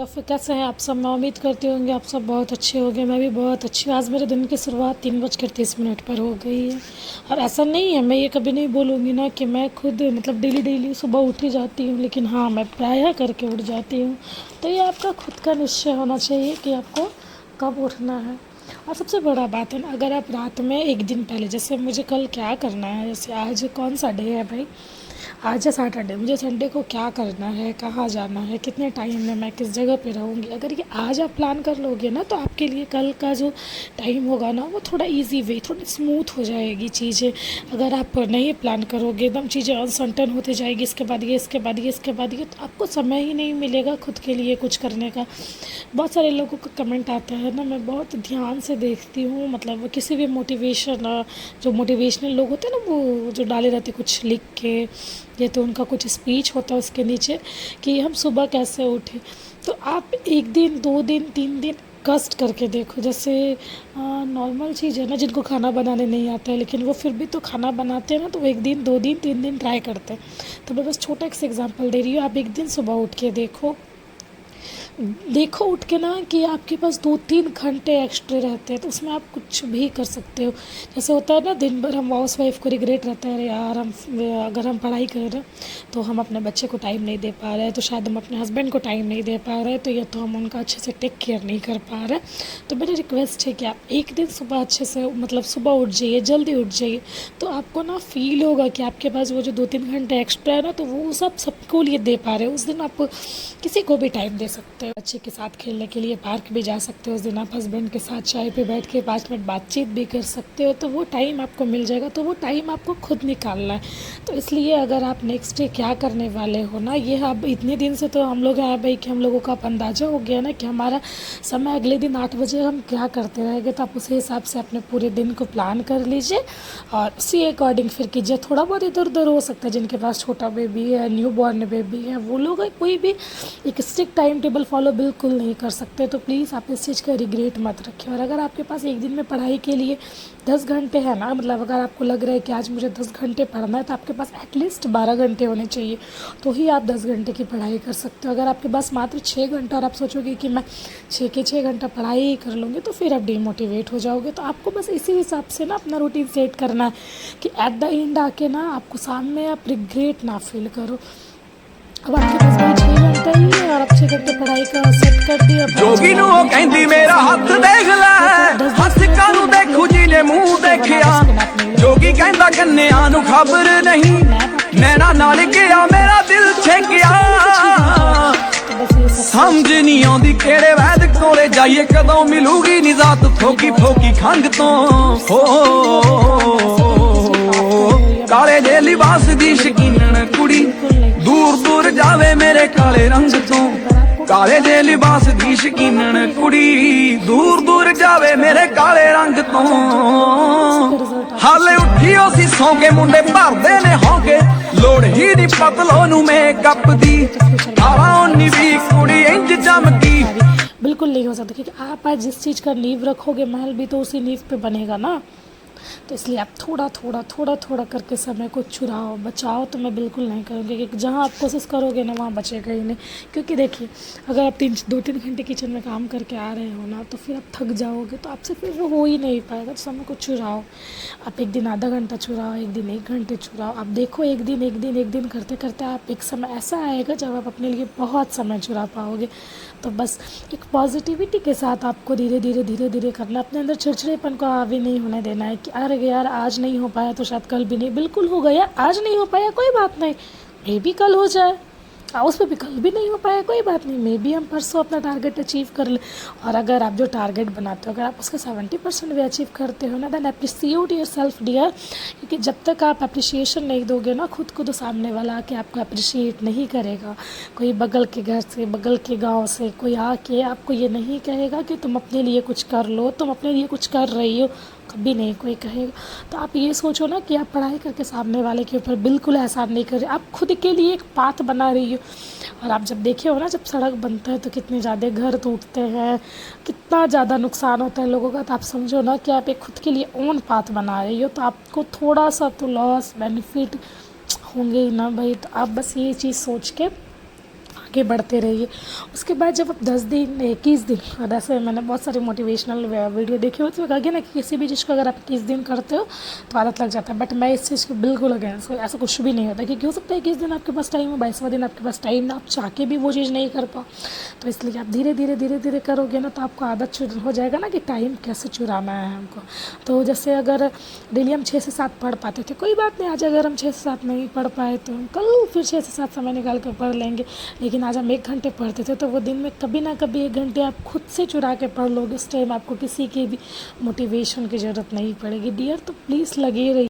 तो फिर कैसे हैं आप सब। मैं उम्मीद करती होंगे आप सब बहुत अच्छे होंगे। मैं भी बहुत अच्छी हूँ। आज मेरे दिन की शुरुआत 3:30 पर हो गई है। और ऐसा नहीं है, मैं ये कभी नहीं बोलूँगी ना कि मैं खुद मतलब डेली सुबह उठ ही जाती हूँ, लेकिन हाँ मैं प्रायः करके उठ जाती हूँ। तो ये आपका खुद का निश्चय होना चाहिए कि आपको कब उठना है। और सबसे बड़ा बात है ना, अगर आप रात में एक दिन पहले, जैसे मुझे कल क्या करना है, जैसे आज कौन सा डे है भाई, आज है सैटरडे, मुझे संडे को क्या करना है, कहाँ जाना है, कितने टाइम में मैं किस जगह पे रहूँगी, अगर ये आज आप प्लान कर लोगे ना तो आपके लिए कल का जो टाइम होगा ना वो थोड़ा इजी वे, थोड़ी स्मूथ हो जाएगी चीज़ें। अगर आप नहीं प्लान करोगे, एकदम चीज़ें अनसर्टन होती जाएगी, इसके बाद ये, इसके बाद ये, इसके बाद ये, तो आपको समय ही नहीं मिलेगा खुद के लिए कुछ करने का। बहुत सारे लोगों का कमेंट आता है ना, मैं बहुत ध्यान से देखती हूँ, मतलब किसी भी मोटिवेशन, जो मोटिवेशनल लोग होते हैं ना, वो जो डाले रहते कुछ लिख के, ये तो उनका कुछ स्पीच होता है उसके नीचे कि हम सुबह कैसे उठे। तो आप एक दिन, 2 दिन, 3 दिन कष्ट करके देखो। जैसे नॉर्मल चीज़ है ना, जिनको खाना बनाने नहीं आता है लेकिन वो फिर भी तो खाना बनाते हैं ना, तो वो 1 दिन, 2 दिन, 3 दिन ट्राई करते हैं। तो मैं बस छोटा एक एग्जांपल दे रही हूँ। आप एक दिन सुबह उठ के देखो उठ के ना कि आपके पास 2-3 घंटे एक्स्ट्रा रहते हैं, तो उसमें आप कुछ भी कर सकते हो। जैसे होता है ना, दिन भर हम हाउस वाइफ को रिग्रेट रहता है, अरे यार अगर हम पढ़ाई कर रहे हैं तो हम अपने बच्चे को टाइम नहीं दे पा रहे हैं, तो शायद हम अपने हस्बैंड को टाइम नहीं दे पा रहे हैं, तो या तो हम उनका अच्छे से टेक केयर नहीं कर पा रहे। तो मेरी रिक्वेस्ट है कि आप एक दिन सुबह अच्छे से, मतलब सुबह उठ जाइए, जल्दी उठ जाइए, तो आपको ना फील होगा कि आपके पास वो जो 2-3 घंटे एक्स्ट्रा है ना, तो वो सब सबको लिए दे पा रहे हो। उस दिन आप किसी को भी टाइम दे सकते हो, बच्चे के साथ खेलने के लिए पार्क भी जा सकते हो, उस दिन आप हस्बैंड के साथ चाय पे बैठ के 5 मिनट बातचीत भी कर सकते हो, तो वो टाइम आपको मिल जाएगा। तो वो टाइम आपको खुद निकालना है। तो इसलिए अगर आप नेक्स्ट डे क्या करने वाले हो ना, ये अब इतने दिन से तो हम लोग हैं भाई कि हम लोगों का अंदाज़ा हो गया ना कि हमारा समय अगले दिन 8 बजे हम क्या करते रहेंगे, तो आप उसी हिसाब से अपने पूरे दिन को प्लान कर लीजिए और उसी अकॉर्डिंग फिर कीजिए। थोड़ा बहुत इधर उधर हो सकता है, जिनके पास छोटा बेबी है, न्यू बॉर्न बेबी है, वो लोग कोई भी एक स्ट्रिक्ट टाइम टेबल फॉलो बिल्कुल नहीं कर सकते, तो प्लीज़ आप इस चीज़ का रिग्रेट मत रखिए। और अगर आपके पास एक दिन में पढ़ाई के लिए 10 घंटे है ना, मतलब अगर आपको लग रहा है कि आज मुझे 10 घंटे पढ़ना है, तो आपके पास एटलीस्ट 12 घंटे होने चाहिए, तो ही आप 10 घंटे की पढ़ाई कर सकते हो। अगर आपके पास मात्र 6 घंटा और आप सोचोगे कि मैं 6 घंटा पढ़ाई ही कर लूँगी, तो फिर आप डिमोटिवेट हो जाओगे। तो आपको बस इसी हिसाब से ना अपना रूटीन सेट करना है कि एट द एंड आके ना आपको सामने आप रिग्रेट ना फील करो। अब आपके पास भाई 6 घंटे ही है और आप 6 घंटे पढ़ाई का सेट कर दिया। जोगी नू ओ कहंदी मेरा हथ देख ले, हथ कानू देखू जी ने मुंह देखिया। जोगी कहंदा कन्या नू खबर नहीं, नैना नाल गया मेरा दिल छेकिया। समझ नहीं आउंदी केड़े वैद कोले जाइए, कदों मिलूगी निजात फोकी फोकी खंग तो। काले दे लिबास दी शकीनन कुड़ी, दूर दूर जावे मेरे काले रंग तो। काले दे लिबास दी शकीनन कुड़ी, दूर दूर जावे मेरे काले रंग तो। हाले उठियो सी सौ के मुंडे भरदे ने होके, लोड़ ही नी पतलो नू मेकअप दी। काला ओनी भी कुड़ी इंज चमकी। बिल्कुल नहीं हो सकता, क्योंकि आप आज जिस चीज़ का नींव रखोगे, महल भी तो उसी नींव पे बनेगा ना। तो इसलिए आप थोड़ा करके समय को चुराओ, बचाओ। तो मैं बिल्कुल नहीं करूँगी कि जहाँ आप कोशिश करोगे ना वहाँ बचेगा ही नहीं। क्योंकि देखिए, अगर आप 2-3 घंटे किचन में काम करके आ रहे हो ना, तो फिर आप थक जाओगे, तो आपसे फिर वो हो ही नहीं पाएगा। तो समय को चुराओ। आप एक दिन आधा घंटा चुराओ, एक दिन 1 घंटे चुराओ। आप देखो एक दिन करते करते आप एक समय ऐसा आएगा जब आप अपने लिए बहुत समय चुरा पाओगे। तो बस एक पॉजिटिविटी के साथ आपको धीरे धीरे करना, अपने अंदर चिड़चिड़ेपन को हावी नहीं होने देना है कि अरे यार आज नहीं हो पाया तो शायद कल भी नहीं। बिल्कुल हो गया, आज नहीं हो पाया कोई बात नहीं, मे भी कल हो जाए। उस पर भी कल भी नहीं हो पाया कोई बात नहीं, मे भी हम परसों अपना टारगेट अचीव कर ले। और अगर आप जो टारगेट बनाते हो, अगर आप उसका 70% भी अचीव करते हो ना, then appreciate yourself dear. क्योंकि जब तक आप अप्रिशिएशन नहीं दोगे ना खुद को, तो सामने वाला आके आपको अप्रिशिएट नहीं करेगा। कोई बगल के घर से, बगल के गांव से कोई आके आपको ये नहीं कहेगा कि तुम अपने लिए कुछ कर लो, तुम अपने लिए कुछ कर रही हो, कभी नहीं कोई कहेगा। तो आप ये सोचो ना कि आप पढ़ाई करके सामने वाले के ऊपर बिल्कुल एहसान नहीं कर रहे, आप खुद के लिए एक पाथ बना रही हो। और आप जब देखे हो ना, जब सड़क बनता है तो कितने ज़्यादा घर टूटते हैं, कितना ज़्यादा नुकसान होता है लोगों का, तो आप समझो ना कि आप एक खुद के लिए ओन पाथ बना रही हो, तो आपको थोड़ा सा तो लॉस बेनिफिट होंगे ही ना भाई। तो आप बस ये चीज़ सोच के आगे बढ़ते रहिए। उसके बाद जब आप 10 दिन 21 दिन, और ऐसे मैंने बहुत सारे मोटिवेशनल वीडियो देखे हुए, तो कहा गया ना कि किसी भी चीज़ को अगर आप 21 दिन करते हो तो आदत लग जाता है। बट मैं इस चीज़ के बिल्कुल अगेंस्ट हूँ, ऐसा कुछ भी नहीं होता, क्योंकि हो सकता है 21 दिन आपके पास टाइम हो, 22वां दिन आपके पास टाइम ना, आप चाह के भी वो चीज़ नहीं कर पाओ। तो इसलिए आप धीरे धीरे करोगे ना, तो आपको आदत हो जाएगा ना कि टाइम कैसे चुराना है हमको। तो जैसे अगर डेली हम 6 से 7 पढ़ पाते थे, कोई बात नहीं, आज अगर हम 6 से 7 नहीं पढ़ पाए तो हम कल फिर 6 से 7 समय निकाल कर पढ़ लेंगे। लेकिन आज हम 1 घंटे पढ़ते थे, तो वो दिन में कभी ना कभी 1 घंटे आप खुद से चुरा के पढ़ लोगे। इस टाइम आपको किसी की भी मोटिवेशन की ज़रूरत नहीं पड़ेगी डियर। तो प्लीज़ लगे रहिए।